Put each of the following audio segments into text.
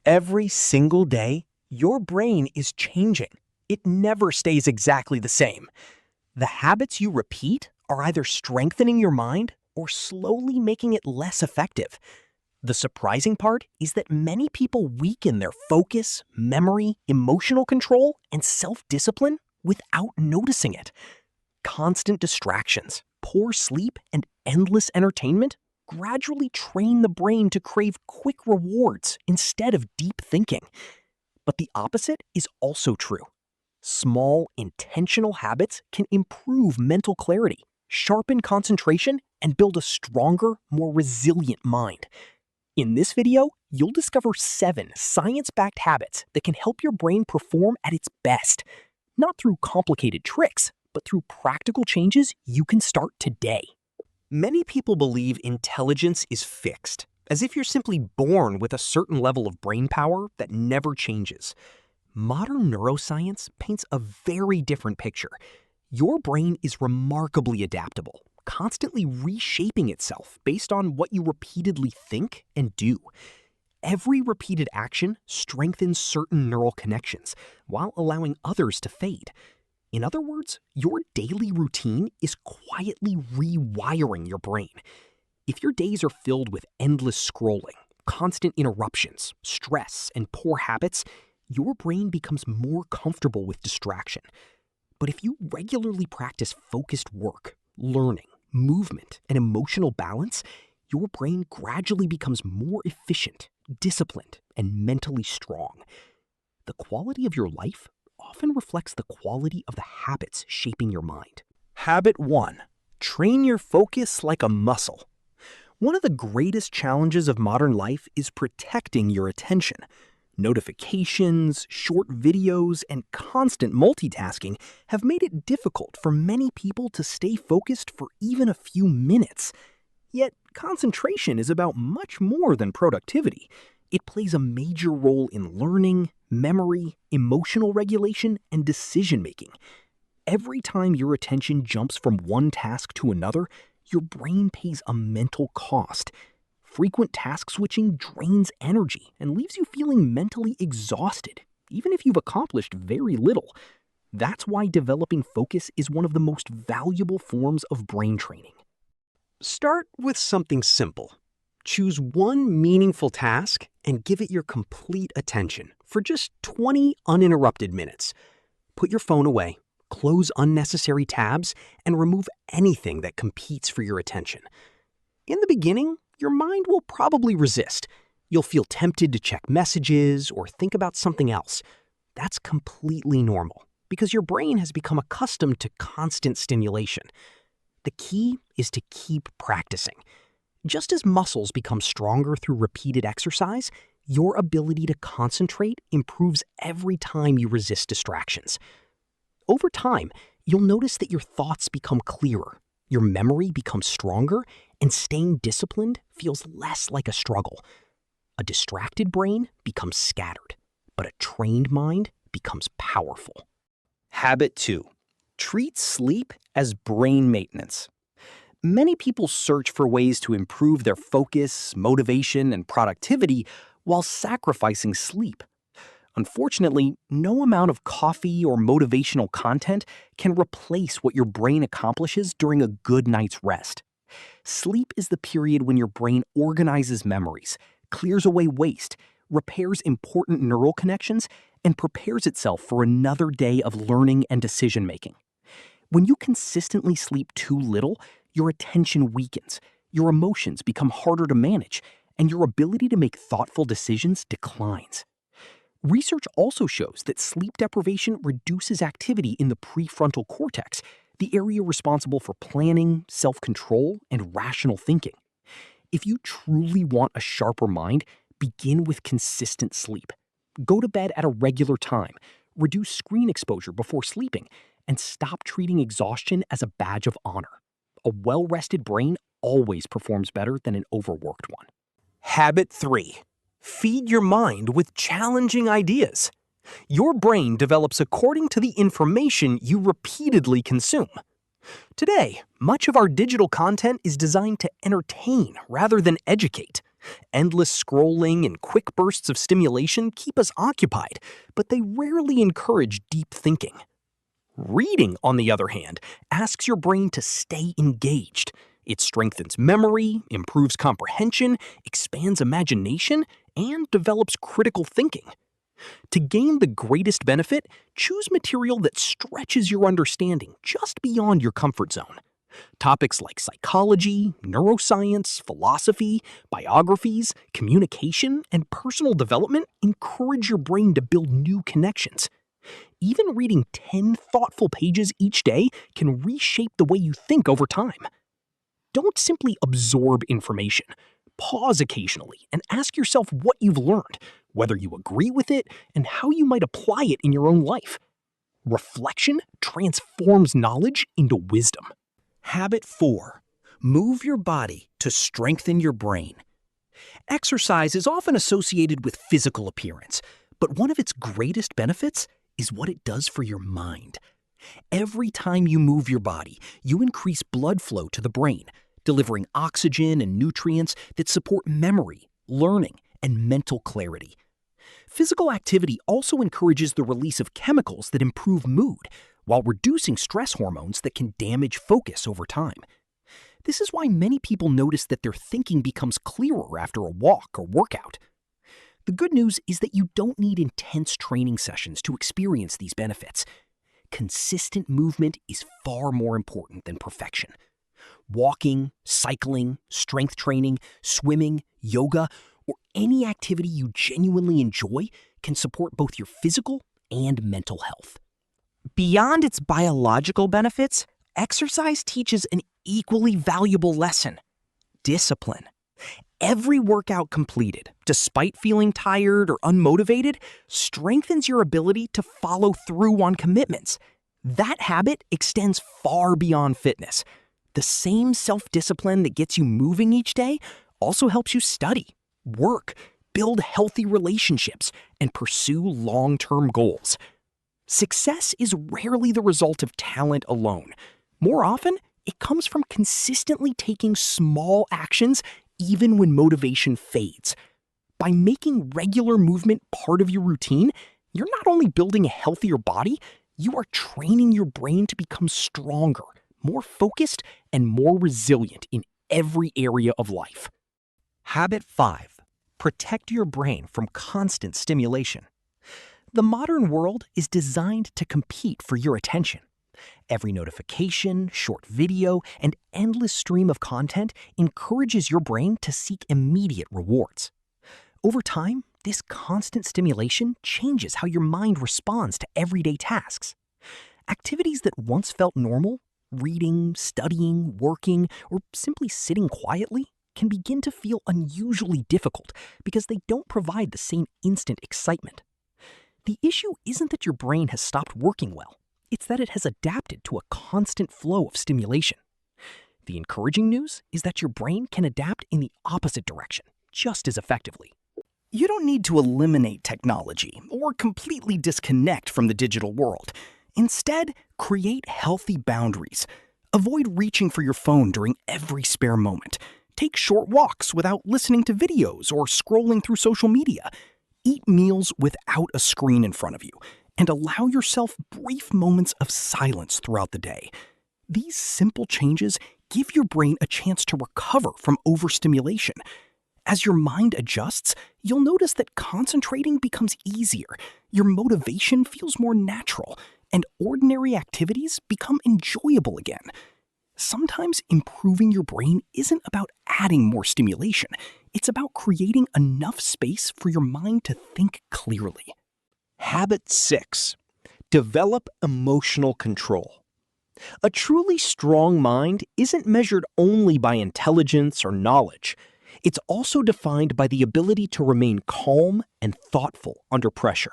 Every single day, your brain is changing. It never stays exactly the same. The habits you repeat are either strengthening your mind or slowly making it less effective. The surprising part is that many people weaken their focus, memory, emotional control, and self-discipline without noticing it. Constant distractions, poor sleep, and endless entertainment gradually train the brain to crave quick rewards instead of deep thinking. But the opposite is also true. Small, intentional habits can improve mental clarity, sharpen concentration, and build a stronger, more resilient mind. In this video, you'll discover 7 science-backed habits that can help your brain perform at its best, not through complicated tricks, but through practical changes you can start today. Many people believe intelligence is fixed, as if you're simply born with a certain level of brain power that never changes. Modern neuroscience paints a very different picture. Your brain is remarkably adaptable, constantly reshaping itself based on what you repeatedly think and do. Every repeated action strengthens certain neural connections, while allowing others to fade. In other words, your daily routine is quietly rewiring your brain. If your days are filled with endless scrolling, constant interruptions, stress, and poor habits, your brain becomes more comfortable with distraction. But if you regularly practice focused work, learning, movement, and emotional balance, your brain gradually becomes more efficient, disciplined, and mentally strong. The quality of your life often reflects the quality of the habits shaping your mind. Habit 1. Train your focus like a muscle. One of the greatest challenges of modern life is protecting your attention. Notifications, short videos, and constant multitasking have made it difficult for many people to stay focused for even a few minutes. Yet, concentration is about much more than productivity. It plays a major role in learning, memory, emotional regulation, and decision-making. Every time your attention jumps from one task to another, your brain pays a mental cost. Frequent task switching drains energy and leaves you feeling mentally exhausted, even if you've accomplished very little. That's why developing focus is one of the most valuable forms of brain training. Start with something simple. Choose one meaningful task and give it your complete attention for just 20 uninterrupted minutes. Put your phone away, close unnecessary tabs, and remove anything that competes for your attention. In the beginning, your mind will probably resist. You'll feel tempted to check messages or think about something else. That's completely normal because your brain has become accustomed to constant stimulation. The key is to keep practicing. Just as muscles become stronger through repeated exercise, your ability to concentrate improves every time you resist distractions. Over time, you'll notice that your thoughts become clearer, your memory becomes stronger, and staying disciplined feels less like a struggle. A distracted brain becomes scattered, but a trained mind becomes powerful. Habit 2. Treat sleep as brain maintenance. Many people search for ways to improve their focus, motivation, and productivity while sacrificing sleep. Unfortunately, no amount of coffee or motivational content can replace what your brain accomplishes during a good night's rest. Sleep is the period when your brain organizes memories, clears away waste, repairs important neural connections, and prepares itself for another day of learning and decision-making. When you consistently sleep too little, your attention weakens, your emotions become harder to manage, and your ability to make thoughtful decisions declines. Research also shows that sleep deprivation reduces activity in the prefrontal cortex, the area responsible for planning, self-control, and rational thinking. If you truly want a sharper mind, begin with consistent sleep. Go to bed at a regular time, reduce screen exposure before sleeping, and stop treating exhaustion as a badge of honor. A well-rested brain always performs better than an overworked one. Habit 3. Feed your mind with challenging ideas. Your brain develops according to the information you repeatedly consume. Today, much of our digital content is designed to entertain rather than educate. Endless scrolling and quick bursts of stimulation keep us occupied, but they rarely encourage deep thinking. Reading, on the other hand, asks your brain to stay engaged. It strengthens memory, improves comprehension, expands imagination, and develops critical thinking. To gain the greatest benefit, choose material that stretches your understanding just beyond your comfort zone. Topics like psychology, neuroscience, philosophy, biographies, communication, and personal development encourage your brain to build new connections. Even reading 10 thoughtful pages each day can reshape the way you think over time. Don't simply absorb information. Pause occasionally and ask yourself what you've learned, whether you agree with it, and how you might apply it in your own life. Reflection transforms knowledge into wisdom. Habit 4. Move your body to strengthen your brain. Exercise is often associated with physical appearance, but one of its greatest benefits is what it does for your mind. Every time you move your body, you increase blood flow to the brain, delivering oxygen and nutrients that support memory, learning, and mental clarity. Physical activity also encourages the release of chemicals that improve mood, while reducing stress hormones that can damage focus over time. This is why many people notice that their thinking becomes clearer after a walk or workout. The good news is that you don't need intense training sessions to experience these benefits. Consistent movement is far more important than perfection. Walking, cycling, strength training, swimming, yoga, or any activity you genuinely enjoy can support both your physical and mental health. Beyond its biological benefits, exercise teaches an equally valuable lesson: discipline. Every workout completed, despite feeling tired or unmotivated, strengthens your ability to follow through on commitments. That habit extends far beyond fitness. The same self-discipline that gets you moving each day also helps you study, work, build healthy relationships, and pursue long-term goals. Success is rarely the result of talent alone. More often, it comes from consistently taking small actions even when motivation fades. By making regular movement part of your routine, you're not only building a healthier body, you are training your brain to become stronger, more focused, and more resilient in every area of life. Habit 5. Protect your brain from constant stimulation. The modern world is designed to compete for your attention. Every notification, short video, and endless stream of content encourages your brain to seek immediate rewards. Over time, this constant stimulation changes how your mind responds to everyday tasks. Activities that once felt normal, reading, studying, working, or simply sitting quietly, can begin to feel unusually difficult because they don't provide the same instant excitement. The issue isn't that your brain has stopped working well. It's that it has adapted to a constant flow of stimulation. The encouraging news is that your brain can adapt in the opposite direction just as effectively. You don't need to eliminate technology or completely disconnect from the digital world. Instead, create healthy boundaries. Avoid reaching for your phone during every spare moment. Take short walks without listening to videos or scrolling through social media. Eat meals without a screen in front of you, and allow yourself brief moments of silence throughout the day. These simple changes give your brain a chance to recover from overstimulation. As your mind adjusts, you'll notice that concentrating becomes easier, your motivation feels more natural, and ordinary activities become enjoyable again. Sometimes improving your brain isn't about adding more stimulation. It's about creating enough space for your mind to think clearly. Habit 6. Develop emotional control. A truly strong mind isn't measured only by intelligence or knowledge. It's also defined by the ability to remain calm and thoughtful under pressure.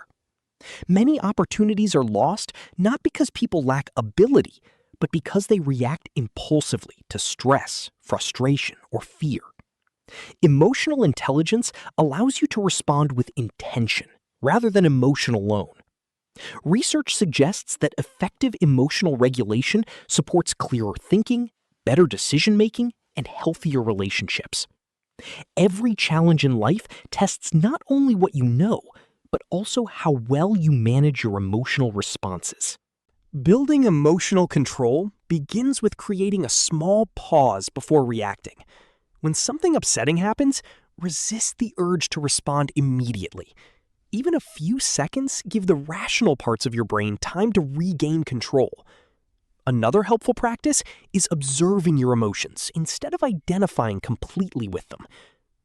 Many opportunities are lost not because people lack ability, but because they react impulsively to stress, frustration, or fear. Emotional intelligence allows you to respond with intention rather than emotion alone. Research suggests that effective emotional regulation supports clearer thinking, better decision-making, and healthier relationships. Every challenge in life tests not only what you know, but also how well you manage your emotional responses. Building emotional control begins with creating a small pause before reacting. When something upsetting happens, resist the urge to respond immediately. Even a few seconds give the rational parts of your brain time to regain control. Another helpful practice is observing your emotions instead of identifying completely with them.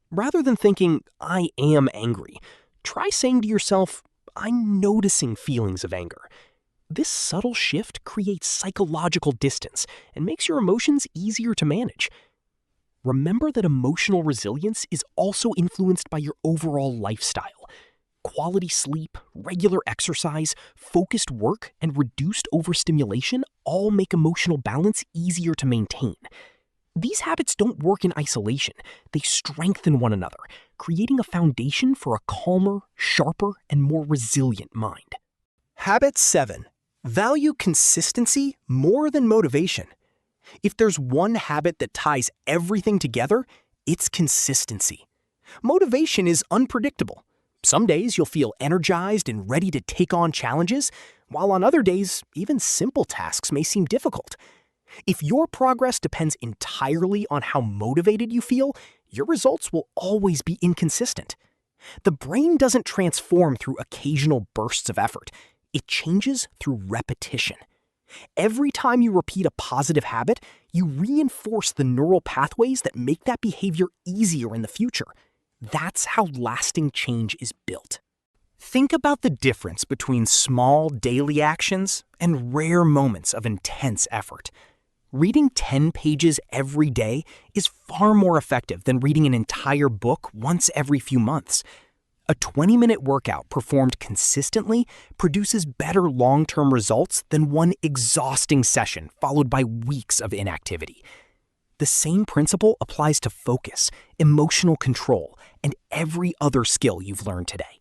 Rather than thinking, "I am angry," try saying to yourself, "I'm noticing feelings of anger." This subtle shift creates psychological distance and makes your emotions easier to manage. Remember that emotional resilience is also influenced by your overall lifestyle. Quality sleep, regular exercise, focused work, and reduced overstimulation all make emotional balance easier to maintain. These habits don't work in isolation. They strengthen one another, creating a foundation for a calmer, sharper, and more resilient mind. Habit 7. Value consistency more than motivation. If there's one habit that ties everything together, it's consistency. Motivation is unpredictable. Some days you'll feel energized and ready to take on challenges, while on other days, even simple tasks may seem difficult. If your progress depends entirely on how motivated you feel, your results will always be inconsistent. The brain doesn't transform through occasional bursts of effort. It changes through repetition. Every time you repeat a positive habit, you reinforce the neural pathways that make that behavior easier in the future. That's how lasting change is built. Think about the difference between small daily actions and rare moments of intense effort. Reading 10 pages every day is far more effective than reading an entire book once every few months. A 20-minute workout performed consistently produces better long-term results than one exhausting session followed by weeks of inactivity. The same principle applies to focus, emotional control, and every other skill you've learned today.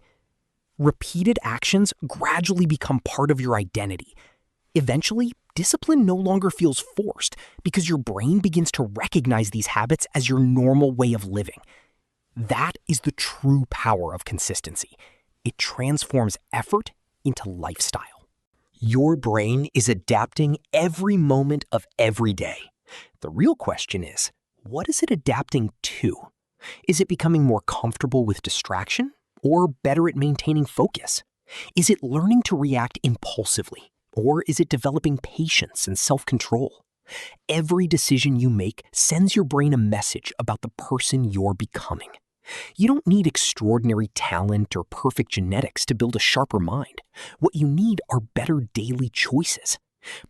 Repeated actions gradually become part of your identity. Eventually, discipline no longer feels forced because your brain begins to recognize these habits as your normal way of living. That is the true power of consistency. It transforms effort into lifestyle. Your brain is adapting every moment of every day. The real question is, what is it adapting to? Is it becoming more comfortable with distraction or better at maintaining focus? Is it learning to react impulsively or is it developing patience and self-control? Every decision you make sends your brain a message about the person you're becoming. You don't need extraordinary talent or perfect genetics to build a sharper mind. What you need are better daily choices.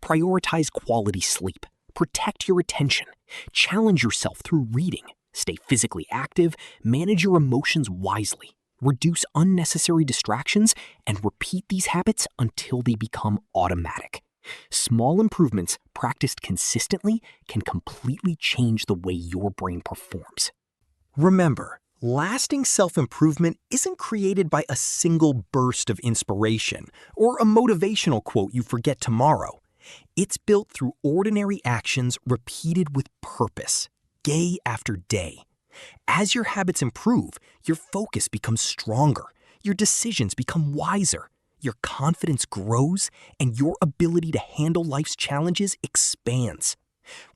Prioritize quality sleep. Protect your attention. Challenge yourself through reading. Stay physically active. Manage your emotions wisely. Reduce unnecessary distractions and repeat these habits until they become automatic. Small improvements practiced consistently can completely change the way your brain performs. Remember, lasting self-improvement isn't created by a single burst of inspiration or a motivational quote you forget tomorrow. It's built through ordinary actions repeated with purpose, day after day. As your habits improve, your focus becomes stronger, your decisions become wiser, your confidence grows, and your ability to handle life's challenges expands.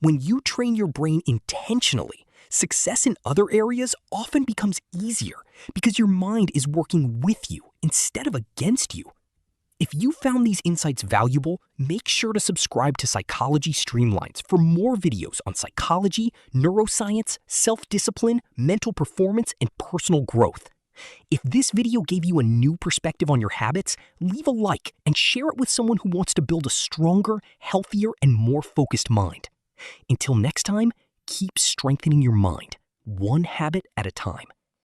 When you train your brain intentionally, success in other areas often becomes easier because your mind is working with you instead of against you. If you found these insights valuable, make sure to subscribe to Psychology Streamlined for more videos on psychology, neuroscience, self-discipline, mental performance, and personal growth. If this video gave you a new perspective on your habits, leave a like and share it with someone who wants to build a stronger, healthier, and more focused mind. Until next time, keep strengthening your mind, one habit at a time.